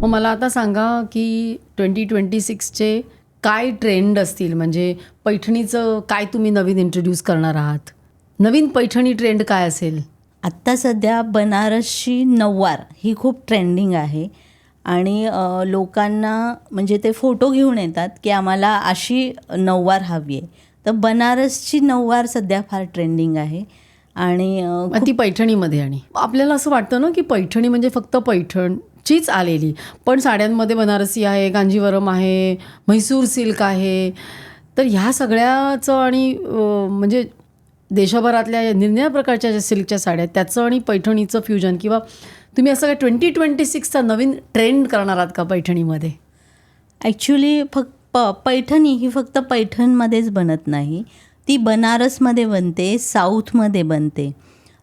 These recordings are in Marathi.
मग मला आता सांगा की 2026चे काय ट्रेंड असतील, म्हणजे पैठणीचं काय तुम्ही नवीन इंट्रोड्यूस करणार आहात? नवीन पैठणी ट्रेंड काय असेल? आत्ता सध्या बनारसची नऊवार ही खूप ट्रेंडिंग आहे आणि लोकांना म्हणजे ते फोटो घेऊन येतात की आम्हाला अशी नऊवार हवी आहे. तर बनारसची नऊवार सध्या फार ट्रेंडिंग आहे आणि ती पैठणीमध्ये. आणि आपल्याला असं वाटतं ना की पैठणी म्हणजे फक्त पैठणचीच आलेली, पण साड्यांमध्ये बनारसी आहे, कांजीवरम आहे, म्हैसूर सिल्क आहे. तर ह्या सगळ्याचं आणि म्हणजे देशभरातल्या निरनिराळ्या प्रकारच्या ज्या सिल्कच्या साड्या आहेत त्याचं आणि पैठणीचं फ्युजन, किंवा तुम्ही असं काय 2026चा नवीन ट्रेंड करणार आहात का पैठणीमध्ये? ॲक्च्युली पैठणी ही फक्त पैठणमध्येच बनत नाही, ती बनारसमध्ये बनते, साऊथमध्ये बनते.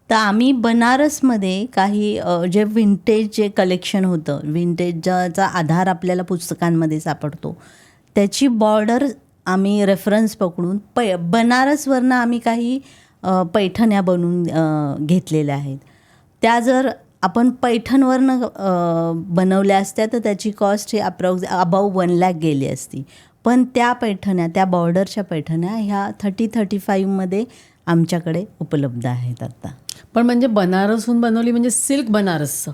तर आम्ही बनारसमध्ये काही जे विंटेज जे कलेक्शन होतं, विंटेजचा आधार आपल्याला पुस्तकांमध्ये सापडतो, त्याची बॉर्डर आम्ही रेफरन्स पकडून बनारसवरनं आम्ही काही पैठण्या बनवून घेतलेल्या आहेत. त्या जर आपण पैठणवरनं बनवल्या असत्या तर त्याची कॉस्ट ही अबाव 1 लाख गेली असती. पण त्या पैठण्या, त्या बॉर्डरच्या पैठण्या ह्या 30-35मध्ये आमच्याकडे उपलब्ध आहेत आत्ता. पण म्हणजे बनारसहून बनवली म्हणजे सिल्क बनारसचं,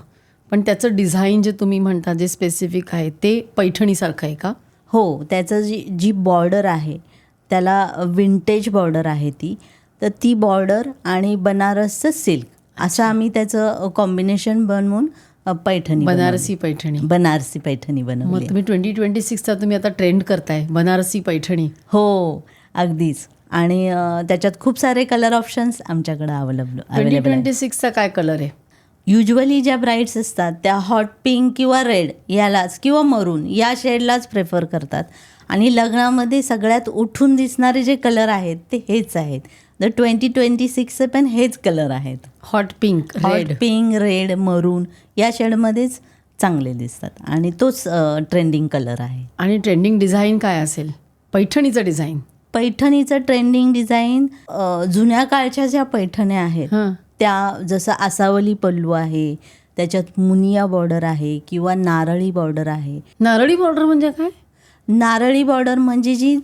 पण त्याचं डिझाईन जे तुम्ही म्हणता जे स्पेसिफिक आहे ते पैठणीसारखं आहे का? हो, त्याचं जी बॉर्डर आहे त्याला विंटेज बॉर्डर आहे ती. तर ती बॉर्डर आणि बनारसचं सिल्क असं आम्ही त्याचं कॉम्बिनेशन बनवून पैठणी, बनारसी पैठणी बनवली. मग तुम्ही 2026चा तुम्ही आता ट्रेंड करताय बनारसी पैठणी? हो, अगदीच. आणि त्याच्यात खूप सारे कलर ऑप्शन्स आमच्याकडे अवेलेबल. 2026चा काय कलर आहे? युजली ज्या ब्राईड्स असतात त्या हॉट पिंक किंवा रेड यालाच किंवा मरून या शेडलाच प्रेफर करतात. आणि लग्नामध्ये सगळ्यात उठून दिसणारे जे कलर आहेत ते हेच आहेत. तर 2026चे पण हेच कलर आहेत. हॉट पिंक, रेड, मरून या शेडमध्येच चांगले दिसतात आणि तोच ट्रेंडिंग कलर आहे. आणि ट्रेंडिंग डिझाईन काय असेल? पैठणीचं डिझाईन. पैठणीचं ट्रेंडिंग डिझाईन जुन्या काळच्या ज्या पैठण्या आहेत त्या, जसं आसावली पल्लू आहे, त्याच्यात मुनिया बॉर्डर आहे किंवा नारळी बॉर्डर आहे. नारळी बॉर्डर म्हणजे काय? नारळी बॉर्डर म्हणजे जी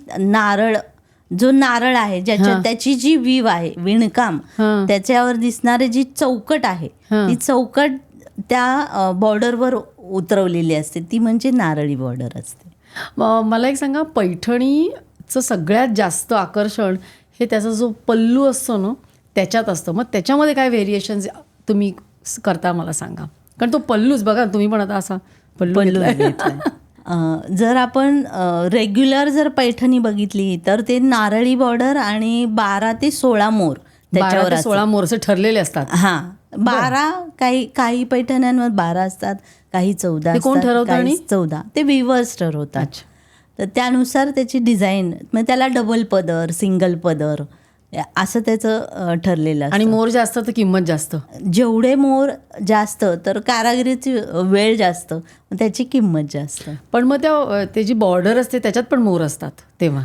जो नारळ आहे ज्याच्यात त्याची जी वीव आहे, विणकाम, त्याच्यावर दिसणारी जी चौकट आहे ती चौकट त्या बॉर्डरवर उतरवलेली असते, ती म्हणजे नारळी बॉर्डर असते. मला एक सांगा, पैठणीचं सगळ्यात जास्त आकर्षण हे त्याचा जो पल्लू असतो ना त्याच्यात असतं. मग त्याच्यामध्ये काय व्हेरिएशन्स तुम्ही करता मला सांगा, कारण तो पल्लूच बघा, तुम्ही पण आता असा पल्लू जर आपण रेग्युलर जर पैठणी बघितली तर ते नारळी बॉर्डर आणि 12 ते 16 मोर त्याच्यावर 16 मोरचे ठरलेले असतात. हां, 12 काही पैठण्यांवर 12 असतात, काही 14 कोण ठरवतं? आणि 14 ते विवर्स ठरवतात. तर त्यानुसार त्याची डिझाईन, मग त्याला डबल पदर, सिंगल पदर असं त्याचं ठरलेलं असतं. आणि मोर जास्त तर किंमत जास्त. जेवढे मोर जास्त तर कारागिरीची वेळ जास्त, त्याची किंमत जास्त. पण मग ते जी बॉर्डर असते त्याच्यात पण मोर असतात तेव्हा?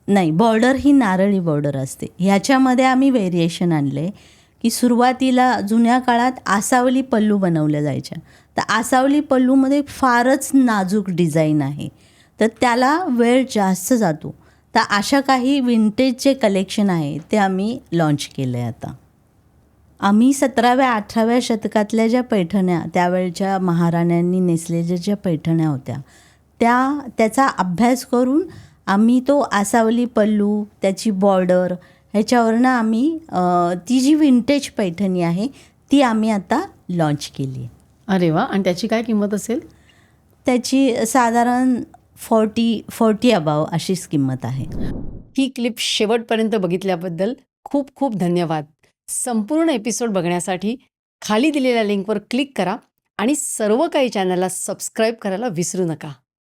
नाही, बॉर्डर ही नारळी बॉर्डर असते. ह्याच्यामध्ये आम्ही व्हेरिएशन आणले की सुरुवातीला जुन्या काळात आसावली पल्लू बनवल्या जायच्या. तर आसावली पल्लूमध्ये फारच नाजूक डिझाईन आहे, तर त्याला वेळ जास्त जातो. तर अशा काही विंटेजचे कलेक्शन आहे ते आम्ही लॉन्च केलं आहे आता. आम्ही 17व्या-18व्या शतकातल्या ज्या पैठण्या, त्यावेळच्या महाराण्यांनी नेसलेल्या ज्या पैठण्या होत्या त्याचा अभ्यास करून आम्ही तो आसावली पल्लू, त्याची बॉर्डर ह्याच्यावरनं आम्ही ती जी विंटेज पैठणी आहे ती आम्ही आता लॉन्च केली आहे. अरे वा. आणि त्याची काय किंमत असेल? त्याची साधारण 40 अबाव अशीच किंमत आहे. ही क्लिप शेवटपर्यंत बघितल्याबद्दल खूप खूप धन्यवाद. संपूर्ण एपिसोड बघण्यासाठी खाली दिलेल्या लिंकवर क्लिक करा आणि सर्व काही चॅनलला सबस्क्राईब करायला विसरू नका.